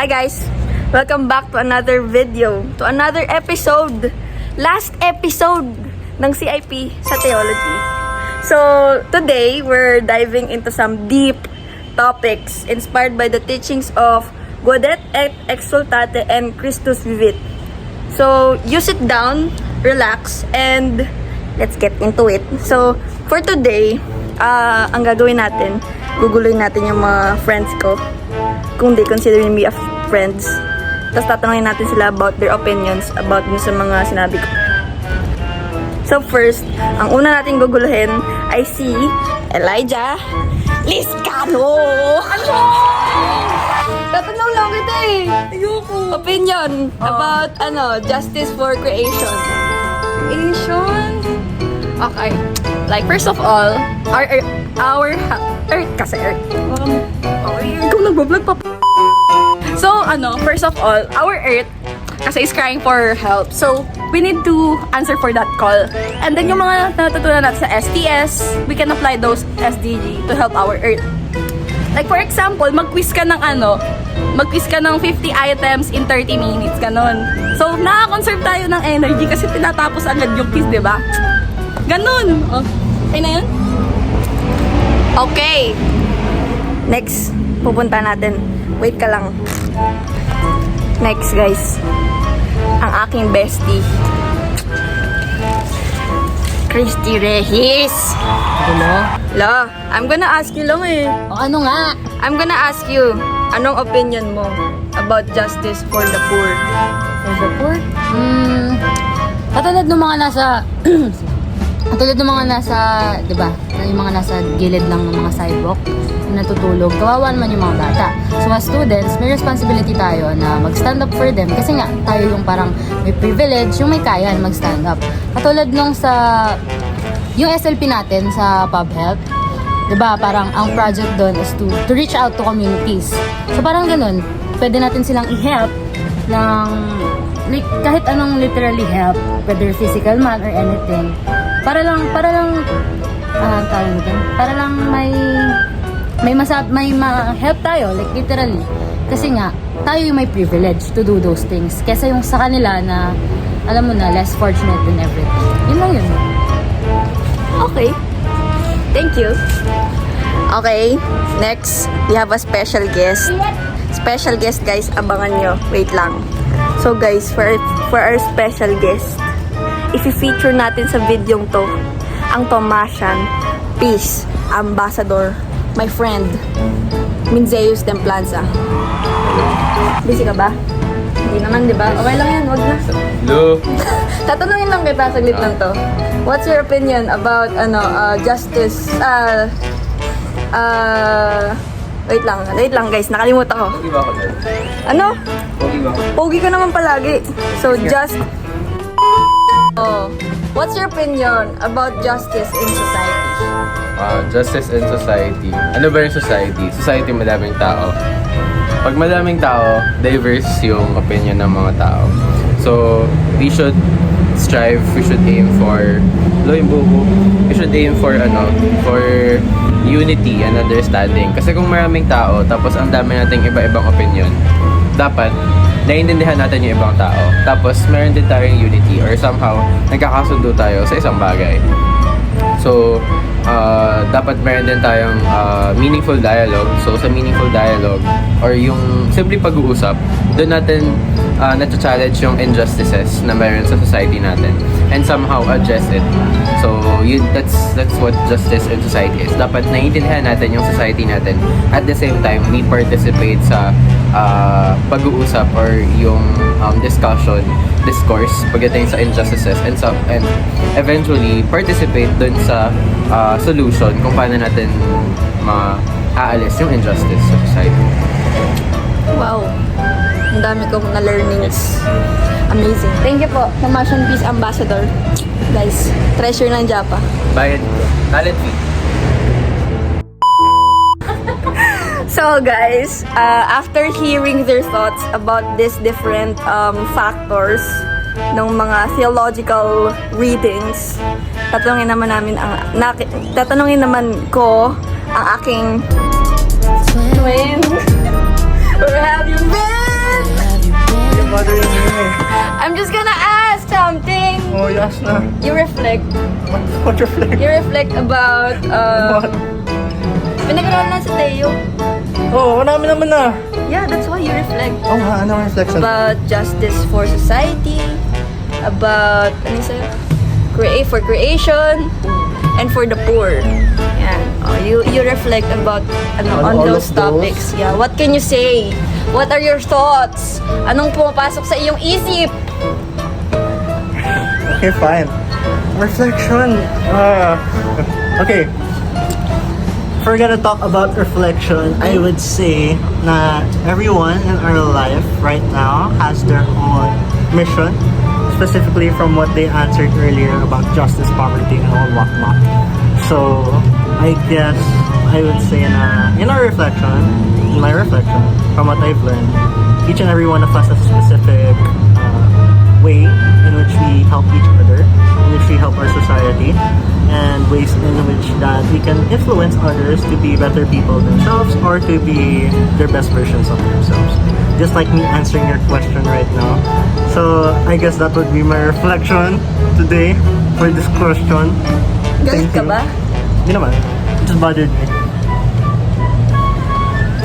Hi guys! Welcome back to another video, to another episode. Last episode ng CIP sa Theology. So, today, we're diving into some deep topics inspired by the teachings of Gaudet et Exsultate and Christus Vivit. So, you sit down, relax, and let's get into it. So, for today, ang gagawin natin, guguloy natin yung mga friends ko kung they consider me a friends. Tapos tatanungin natin sila about their opinions about dun sa mga sinabi ko. So first, ang una natin guguluhin ay si Elijah Liscano. Ano? Tatanong lang kita eh. Ayoko. Opinion about justice for creation. Creation? Okay. Like, first of all, our Earth kasi Earth. Ikaw nagbablog pa. So, first of all, our Earth kasi is crying for help. So, we need to answer for that call. And then, yung mga natutunan natin sa STS, we can apply those SDG to help our Earth. Like, for example, mag-quiz ka ng 50 items in 30 minutes, ganon. So, nakakonserve tayo ng energy kasi tinatapos agad yung quiz, di ba? Ganon. Oh. Okay na yun? Okay. Next, pupunta natin. Wait ka lang. Next, guys. Ang aking bestie. Christy Rehis. La, I'm gonna ask you lang eh. O ano nga? I'm gonna ask you, anong opinion mo about justice for the poor? For the poor? Katulad ng mga nasa... Katulad ng mga nasa, di ba, yung mga nasa gilid lang ng mga sidewalk na natutulog, kawawa naman yung mga bata. So as students, may responsibility tayo na mag-stand up for them kasi nga, tayo yung parang may privilege, yung may kaya na mag-stand up. Katulad nung yung SLP natin sa PubHealth, di ba, parang ang project doon is to reach out to communities. So parang ganun, pwede natin silang i-help ng, like, kahit anong literally help, whether physical man or anything. Para lang may ma-help tayo, like literally. Kasi nga, tayo yung may privilege to do those things. Kesa yung sa kanila na, alam mo na, less fortunate than everything. Yun lang yun. Okay. Thank you. Okay, next, we have a special guest. Special guest, guys, abangan nyo. Wait lang. So guys, for our special guest, i-feature natin sa video to ang Tomasian Peace Ambassador, my friend Minzeus Templanza. Busy ka ba? Hindi naman, di ba? Okay lang yan, wag na. Hello. Tatanungin lang kita, saglit lang to. What's your opinion about justice? Wait lang guys, nakalimutan ko. Pogi ba ako dyan? Ano? Pogi ba ako? Pogi ka naman palagi. So what's your opinion about justice in society? Justice in society. Ano ba yung society? Society, madaming tao. Pag madaming tao, diverse yung opinion ng mga tao. So, we should strive, we should aim for we should aim for unity and understanding. Kasi kung maraming tao, tapos ang dami nating iba-ibang opinion, dapat naiintindihan natin yung ibang tao. Tapos meron din tayong unity or somehow nagkakasundo tayo sa isang bagay. So, dapat meron din tayong meaningful dialogue. So, sa meaningful dialogue or yung simple pag-uusap, doon natin na-challenge yung injustices na meron sa society natin and somehow address it. So, that's what justice in society is. Dapat naiintindihan natin yung society natin. At the same time, we participate sa pag-uusap or yung discourse pagdating sa injustices and eventually participate dun sa solution kung paano natin maaalis yung injustice sa society. Wow. Ang dami kong na-learnings. Amazing. Thank you po, Tomasian Peace Ambassador. Guys, treasure ng Japa. Bayad talent fee. So guys, after hearing their thoughts about these different factors ng mga theological readings, tatanungin naman ko ang aking twin. Where have you been? last na. You reflect. What reflect? You reflect about, What? pinag-aralan na sa Teo. Oo, marami naman na. Yeah, that's why you reflect. Oo nga, ano ang reflection? About justice for society, about, ano sa'yo? For creation, and for the poor. Yan. Oh, you reflect about, on all those of those? topics. Yeah. What can you say? What are your thoughts? Anong pumapasok sa iyong isip? Okay, fine. Reflection. Okay. If we're gonna talk about reflection, I would say that everyone in our life right now has their own mission, specifically from what they answered earlier about justice, poverty, and all whatnot. So, I guess I would say na in our reflection, in my reflection, from what I've learned, each and every one of us has a specific way in which we help each other, in which we help our society, and ways in which that we can influence others to be better people themselves or to be their best versions of themselves. Just like me answering your question right now. So I guess that would be my reflection today for this question. Galit Thank ka you. ba? Hindi naman. It just bothered me.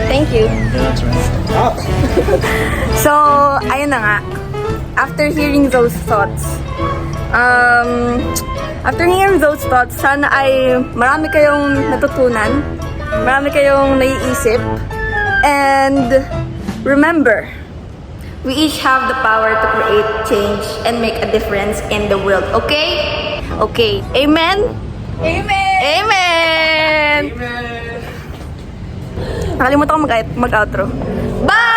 Thank you. Yeah, that's right. So, ayun na nga. After hearing those thoughts, sana ay marami kayong natutunan, marami kayong naiisip, and remember, we each have the power to create change and make a difference in the world, okay? Okay. Amen? Amen! Amen! Nakalimutan ko mag-outro. Bye!